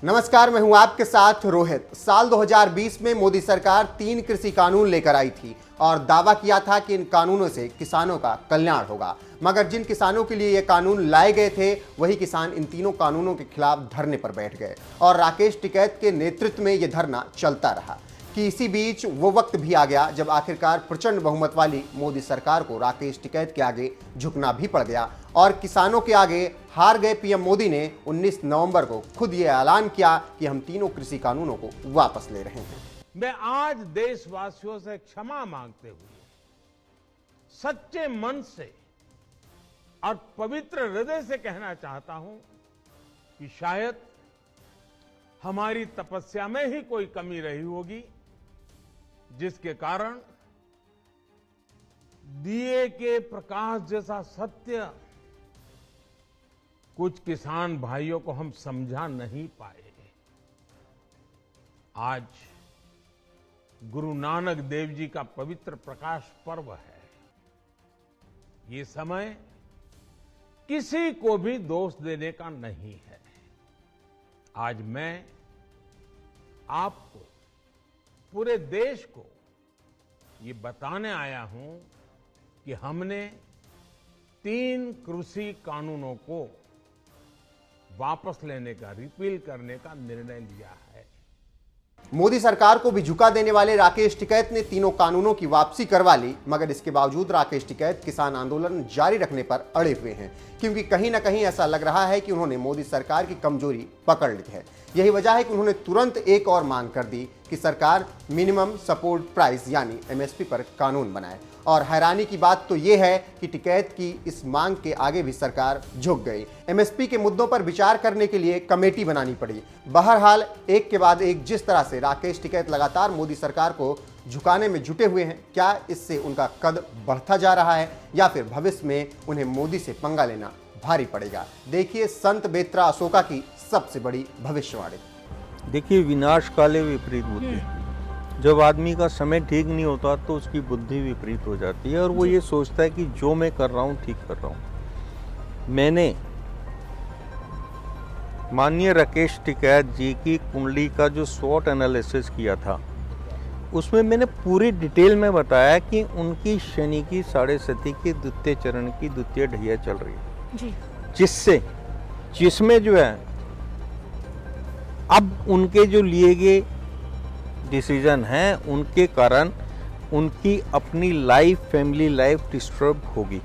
नमस्कार, मैं हूं आपके साथ रोहित। साल 2020 में मोदी सरकार 3 कृषि कानून लेकर आई थी और दावा किया था कि इन कानूनों से किसानों का कल्याण होगा। मगर जिन किसानों के लिए ये कानून लाए गए थे, वही किसान इन तीनों कानूनों के खिलाफ धरने पर बैठ गए और राकेश टिकैत के नेतृत्व में ये धरना चलता रहा कि इसी बीच वो वक्त भी आ गया जब आखिरकार प्रचंड बहुमत वाली मोदी सरकार को राकेश टिकैत के आगे झुकना भी पड़ गया और किसानों के आगे हार गए पीएम मोदी ने 19 नवंबर को खुद ये ऐलान किया कि हम तीनों कृषि कानूनों को वापस ले रहे हैं। मैं आज देशवासियों से क्षमा मांगते हुए सच्चे मन से और पवित्र हृदय से कहना चाहता हूं कि शायद हमारी तपस्या में ही कोई कमी रही होगी, जिसके कारण दिए के प्रकाश जैसा सत्य कुछ किसान भाइयों को हम समझा नहीं पाए। आज गुरु नानक देव जी का पवित्र प्रकाश पर्व है। ये समय किसी को भी दोष देने का नहीं है। आज मैं आपको, पूरे देश को ये बताने आया हूं कि हमने 3 कृषि कानूनों को वापस लेने का, रिपील करने का निर्णय लिया है। मोदी सरकार को भी झुका देने वाले राकेश टिकैत ने तीनों कानूनों की वापसी करवा ली, मगर इसके बावजूद राकेश टिकैत किसान आंदोलन जारी रखने पर अड़े हुए हैं, क्योंकि कहीं ना कहीं ऐसा लग रहा है कि उन्होंने मोदी सरकार की कमजोरी पकड़ ली है। यही वजह है कि उन्होंने तुरंत एक और मांग कर दी कि सरकार मिनिमम सपोर्ट प्राइस यानी एमएसपी पर कानून बनाए। और हैरानी की बात तो यह है कि टिकैत की इस मांग के आगे भी सरकार झुक गई। एमएसपी के मुद्दों पर विचार करने के लिए कमेटी बनानी पड़ी। बहरहाल एक के बाद एक जिस तरह से राकेश टिकैत लगातार मोदी सरकार को झुकाने में जुटे हुए हैं, क्या इससे उनका कद बढ़ता जा रहा है या फिर भविष्य में उन्हें मोदी से पंगा लेना भारी पड़ेगा? देखिए संत बेत्रा अशोका की सबसे बड़ी भविष्यवाणी। देखिए, विनाश काले विपरीत बुद्धि। जब आदमी का समय ठीक नहीं होता तो उसकी बुद्धि विपरीत हो जाती है और वो ये सोचता है कि जो मैं कर रहा हूँ ठीक कर रहा हूँ। मैंने माननीय राकेश टिकैत जी की कुंडली का जो स्वॉट एनालिसिस किया था, उसमें मैंने पूरी डिटेल में बताया कि उनकी शनि की 7.5 के द्वितीय चरण की द्वितीय ढैया चल रही है जी। जिसमें जो है अब उनके जो लिए गए डिसीजन हैं, उनके कारण उनकी अपनी लाइफ, फैमिली लाइफ डिस्टर्ब होगी।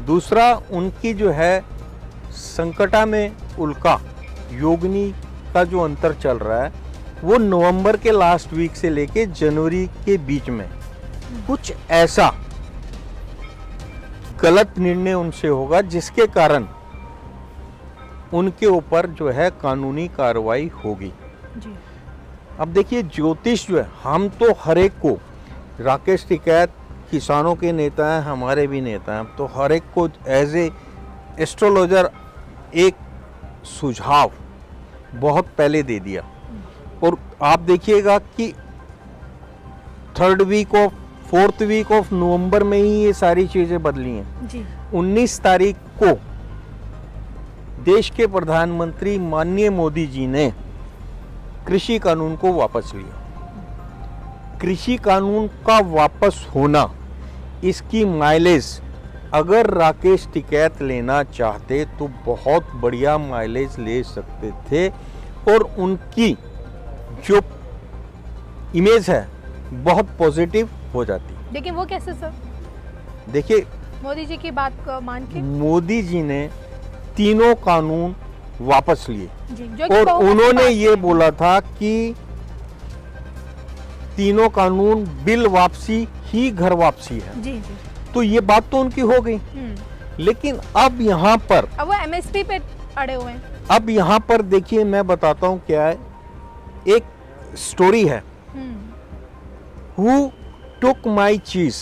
दूसरा, उनकी जो है संकटा में उल्का योगिनी का जो अंतर चल रहा है, वो नवंबर के लास्ट वीक से लेके जनवरी के बीच में कुछ ऐसा गलत निर्णय उनसे होगा जिसके कारण उनके ऊपर जो है कानूनी कार्रवाई होगी जी। अब देखिए, ज्योतिष जो है, हम तो हर एक को, राकेश टिकैत किसानों के नेता हैं, हमारे भी नेता हैं, तो हर एक को एज ए एस्ट्रोलॉजर एक सुझाव बहुत पहले दे दिया। और आप देखिएगा कि 3rd week of 4th week of November में ही ये सारी चीजें बदली हैं जी। 19 तारीख को देश के प्रधानमंत्री माननीय मोदी जी ने कृषि कानून को वापस लिया। कृषि कानून का वापस होना, इसकी माइलेज अगर राकेश टिकैत लेना चाहते तो बहुत बढ़िया माइलेज ले सकते थे और उनकी जो इमेज है बहुत पॉजिटिव हो जाती। लेकिन वो कैसे सर? देखिए, मोदी जी की बात को मान के मोदी जी ने तीनों कानून वापस लिए जी, और उन्होंने ये बोला था कि तीनों कानून बिल वापसी ही घर वापसी है जी। तो ये बात तो उनकी हो गई। लेकिन अब यहाँ पर अब वो एमएसपी पे अड़े हुए हैं। अब यहाँ पर देखिए, मैं बताता हूँ क्या है। एक स्टोरी है, Who took my cheese।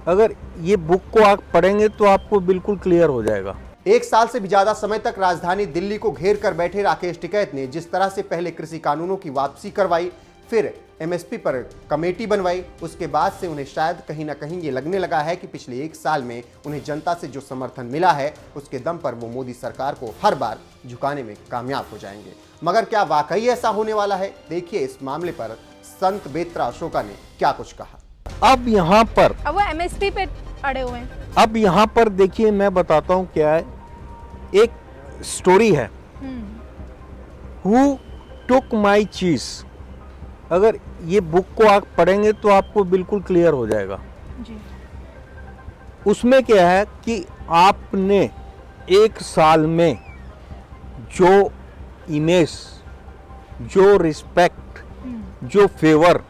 अगर ये बुक को आप पढ़ेंगे तो आपको बिल्कुल क्लियर हो जाएगा। 1 साल से भी ज्यादा समय तक राजधानी दिल्ली को घेर कर बैठे राकेश टिकैत ने जिस तरह से पहले कृषि कानूनों की वापसी करवाई, फिर एमएसपी पर कमेटी बनवाई। उसके बाद से उन्हें शायद कहीं ना कहीं ये लगने लगा है कि पिछले 1 साल में उन्हें जनता से जो समर्थन मिला है उसके दम पर वो मोदी सरकार को हर बार झुकाने में कामयाब हो जाएंगे। मगर क्या वाकई ऐसा होने वाला है? देखिए इस मामले पर संत बेत्रा अशोका ने क्या कुछ कहा। अब यहाँ पर अब वो एमएसपी पे अड़े हुए हैं। अब यहाँ पर देखिए मैं बताता हूँ क्या है। एक स्टोरी है, हु टुक माई चीज। अगर ये बुक को आप पढ़ेंगे तो आपको बिल्कुल क्लियर हो जाएगा। जी। उसमें क्या है कि आपने 1 साल में जो इमेज, जो रिस्पेक्ट, जो फेवर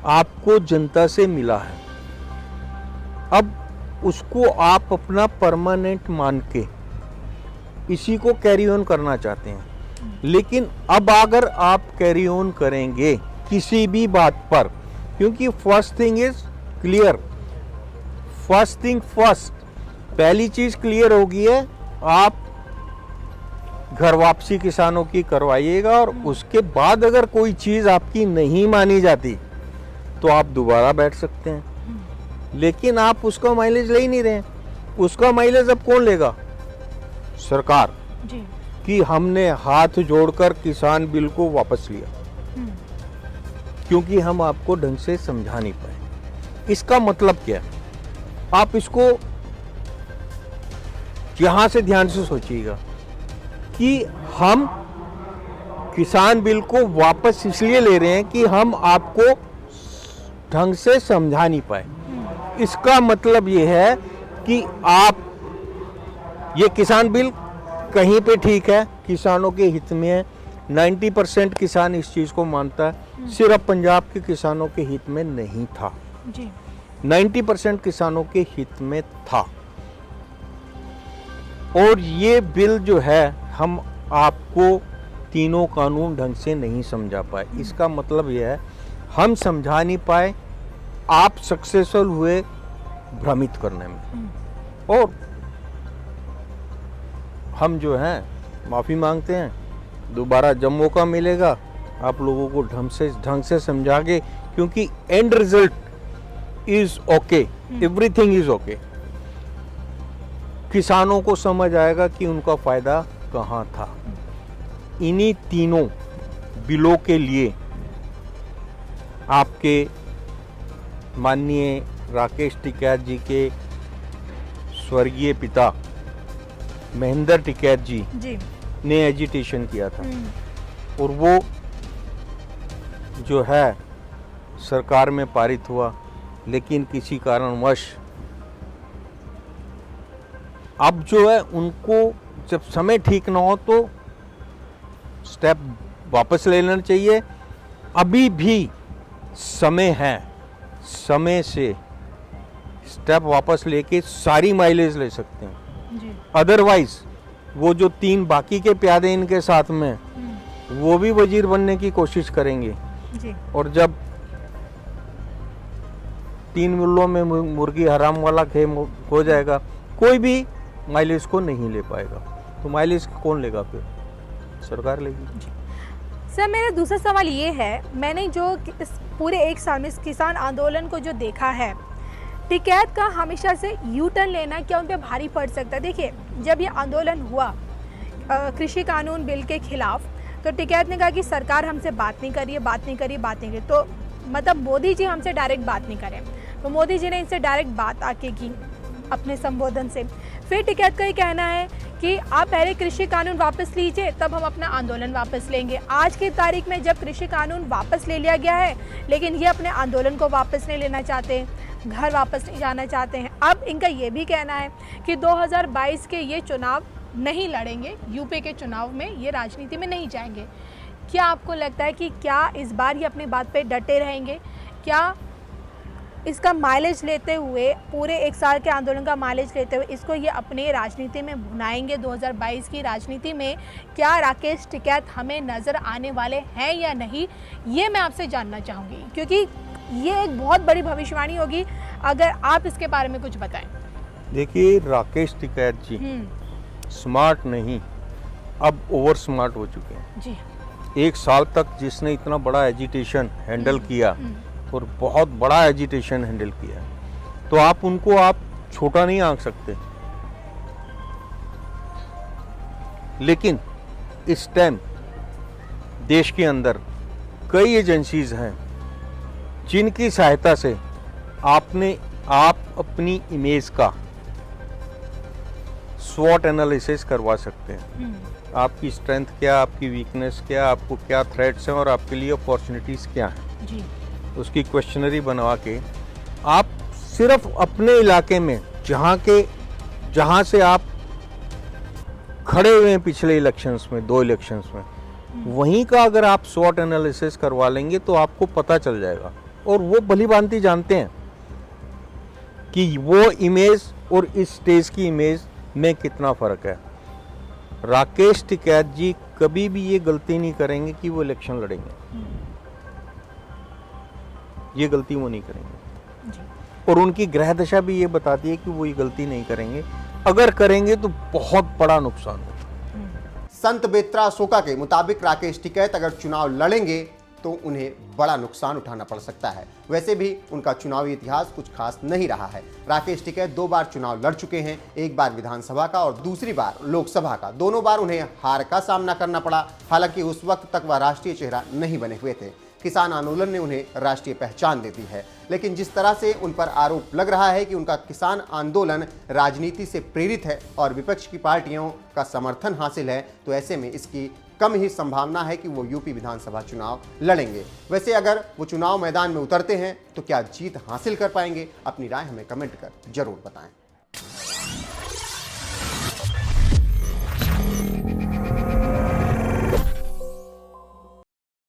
आपको जनता से मिला है, अब उसको आप अपना परमानेंट मान के इसी को कैरी ऑन करना चाहते हैं। लेकिन अब अगर आप कैरी ऑन करेंगे किसी भी बात पर, क्योंकि first thing is clear, first thing first, पहली चीज क्लियर होगी है, आप घर वापसी किसानों की करवाइएगा और उसके बाद अगर कोई चीज आपकी नहीं मानी जाती तो आप दोबारा बैठ सकते हैं। लेकिन आप उसका माइलेज ले ही नहीं रहे। उसका माइलेज अब कौन लेगा? सरकार। जी। कि हमने हाथ जोड़कर किसान बिल को वापस लिया क्योंकि हम आपको ढंग से समझा नहीं पाए। इसका मतलब क्या है? आप इसको यहां से ध्यान से सोचिएगा कि हम किसान बिल को वापस इसलिए ले रहे हैं कि हम आपको ढंग से समझा नहीं पाए। इसका मतलब ये है कि आप ये किसान बिल कहीं पे ठीक है, किसानों के हित में है, 90% किसान इस चीज को मानता है, सिर्फ पंजाब के किसानों के हित में नहीं था। जी। 90% किसानों के हित में था। और ये बिल जो है हम आपको तीनों कानून ढंग से नहीं समझा पाए। इसका मतलब यह है हम समझा नहीं पाए, आप सक्सेसफुल हुए भ्रमित करने में। और हम जो हैं माफ़ी मांगते हैं, दोबारा जब मौका मिलेगा आप लोगों को ढंग से समझा के, क्योंकि and result is okay, everything is okay. किसानों को समझ आएगा कि उनका फायदा कहाँ था। इन्हीं तीनों बिलों के लिए आपके माननीय राकेश टिकैत जी के स्वर्गीय पिता महेंद्र टिकैत जी ने एजिटेशन किया था। और वो जो है सरकार में पारित हुआ, लेकिन किसी कारणवश अब जो है उनको जब समय ठीक ना हो तो स्टेप वापस ले लेना चाहिए। अभी भी समय है, समय से स्टेप वापस लेके सारी माइलेज ले सकते हैं। अदरवाइज वो जो 3 बाकी के प्यादे इनके साथ में वो भी वजीर बनने की कोशिश करेंगे। जी। और जब 3 मुल्लों में मुर्गी हराम वाला खेल हो जाएगा, कोई भी माइलेज को नहीं ले पाएगा। तो माइलेज कौन लेगा? फिर सरकार लेगी। सर मेरा दूसरा सवाल ये है, मैंने जो इस पूरे 1 साल में इस किसान आंदोलन को जो देखा है, टिकैत का हमेशा से यू टर्न लेना क्या उन पर भारी पड़ सकता है? देखिए जब ये आंदोलन हुआ कृषि कानून बिल के खिलाफ, तो टिकैत ने कहा कि सरकार हमसे बात नहीं करी, तो मतलब मोदी जी हमसे डायरेक्ट बात नहीं करें। तो मोदी जी ने इनसे डायरेक्ट बात आके की अपने संबोधन से। फिर टिकैत का ये कहना है कि आप पहले कृषि कानून वापस लीजिए, तब हम अपना आंदोलन वापस लेंगे। आज की तारीख में जब कृषि कानून वापस ले लिया गया है, लेकिन ये अपने आंदोलन को वापस नहीं लेना चाहते, घर वापस नहीं जाना चाहते हैं। अब इनका ये भी कहना है कि 2022 के ये चुनाव नहीं लड़ेंगे, यूपी के चुनाव में ये राजनीति में नहीं जाएंगे। क्या आपको लगता है कि क्या इस बार ये अपनी बात पे डटे रहेंगे? क्या इसका माइलेज लेते हुए, पूरे 1 साल के आंदोलन का माइलेज लेते हुए इसको ये अपने राजनीति में भुनाएंगे? 2022 की राजनीति में क्या राकेश टिकैत हमें नज़र आने वाले हैं या नहीं, ये मैं आपसे जानना चाहूँगी, क्योंकि ये एक बहुत बड़ी भविष्यवाणी होगी। अगर आप इसके बारे में कुछ बताएं। देखिए राकेश टिकैत जी स्मार्ट नहीं, अब ओवर स्मार्ट हो चुके हैं। जी। 1 साल तक जिसने इतना बड़ा एजिटेशन हैंडल किया और बहुत बड़ा एजिटेशन हैंडल किया, तो आप उनको आप छोटा नहीं आंक सकते। लेकिन इस टाइम देश के अंदर कई एजेंसीज हैं जिनकी सहायता से आप अपनी इमेज का स्वॉट एनालिसिस करवा सकते हैं। आपकी स्ट्रेंथ क्या, आपकी वीकनेस क्या, आपको क्या थ्रेट्स हैं और आपके लिए अपॉर्चुनिटीज़ क्या हैं जी। उसकी क्वेश्चनरी बनवा के आप सिर्फ अपने इलाके में जहाँ से आप खड़े हुए हैं पिछले इलेक्शंस में, 2 इलेक्शंस में, वहीं का अगर आप स्वॉट एनालिसिस करवा लेंगे तो आपको पता चल जाएगा। और वो भली भांति जानते हैं कि वो इमेज और इस स्टेज की इमेज में कितना फ़र्क है। राकेश टिकैत जी कभी भी ये गलती नहीं करेंगे कि वो इलेक्शन लड़ेंगे, ये गलती वो नहीं करेंगे जी। और उनकी ग्रह दशा भी ये बताती है कि वो ये गलती नहीं करेंगे। अगर करेंगे तो बहुत बड़ा नुकसान होगा। संत बेत्रा अशोका के मुताबिक राकेश टिकैत अगर चुनाव लड़ेंगे तो उन्हें बड़ा नुकसान उठाना पड़ सकता है। वैसे भी उनका चुनावी इतिहास कुछ खास नहीं रहा है। राकेश टिकैत 2 बार चुनाव लड़ चुके हैं, एक बार विधानसभा का और दूसरी बार लोकसभा का। दोनों बार उन्हें हार का सामना करना पड़ा। हालांकि उस वक्त तक वह राष्ट्रीय चेहरा नहीं बने हुए थे। किसान आंदोलन ने उन्हें राष्ट्रीय पहचान दे दी है। लेकिन जिस तरह से उन पर आरोप लग रहा है कि उनका किसान आंदोलन राजनीति से प्रेरित है और विपक्ष की पार्टियों का समर्थन हासिल है, तो ऐसे में इसकी कम ही संभावना है कि वो यूपी विधानसभा चुनाव लड़ेंगे। वैसे अगर वो चुनाव मैदान में उतरते हैं तो क्या जीत हासिल कर पाएंगे? अपनी राय हमें कमेंट कर जरूर बताएं।